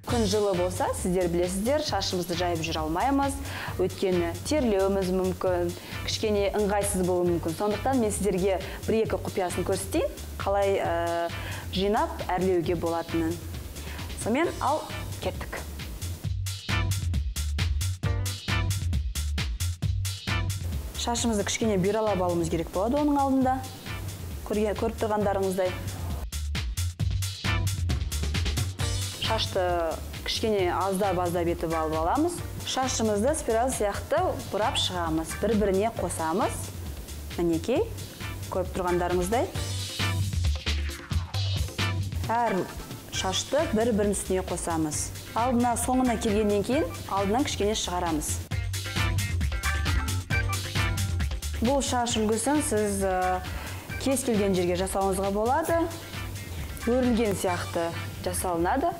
Күн жылы болса, сіздер білесіздер, шашымызды жайып жүре алмаймыз, өйткені терлеуіміз мүмкін, кішкене ыңғайсыз болуы мүмкін. Сондықтан мен сіздерге бір-екі құпиясын көрсетейін, қалай жинап әрлеуге болатынын. Сонымен ал кеттік. Шашымызды кішкене бүйралап алуымыз керек болады оның алдында. Көріп тұрғандарыңыздай. Шашты кішкене аздап-аздап етіп алып аламыз. Шашымызды спираль сияқты бұрап шығамыз. Бір-біріне қосамыз. Мінекей, көріп тұрғандарыңыздай. Әр шашты бір-бірінің үстіне қосамыз. Алдына соңына келгеннен кейін алдынан кішкене шығарамыз. Бұл шаш үлгісін сіз кез келген жерге жасауыңызға болады. Өрілген сияқты жасалынады.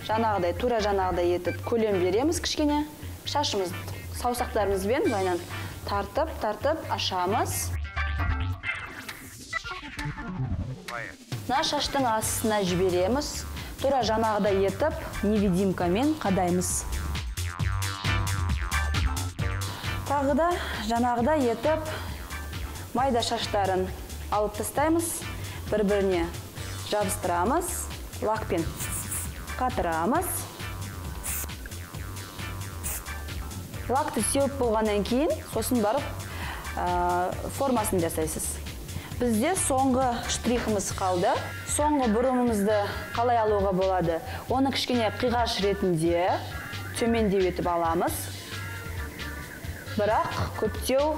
Жаңағыдай, тура жаңағыдай етіп көлем береміз кішкене. Шашымыз саусақтарымызбен былайынан тартып ашамыз. Шаштың астына жібереміз. Тура жаңағыдай етіп невидимкамен қадаймыз. Тағы да жаңағыдай етіп майда шаштарын алып тастаймыз. Бір-біріне жабыстырамыз. Лакпен қатырамыз. Лакты сеуіп болғаннан кейін, сосын барып формасын жасайсыз. Бізде соңғы штрихымыз қалды. Соңғы бұрымымызды қалай алуға болады? Оны кішкене қиғаш ретінде төмендеу етіп аламыз. Бірақ көптеу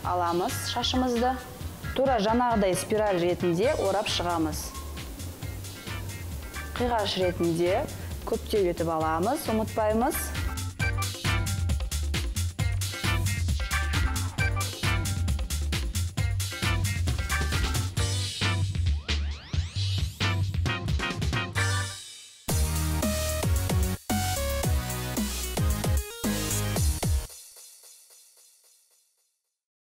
аламыз шашымызды. Тура жаңағыдай спираль ретінде орап шығамыз. Қиғаш ретінде көптеу етіп аламыз, ұмытпаймыз.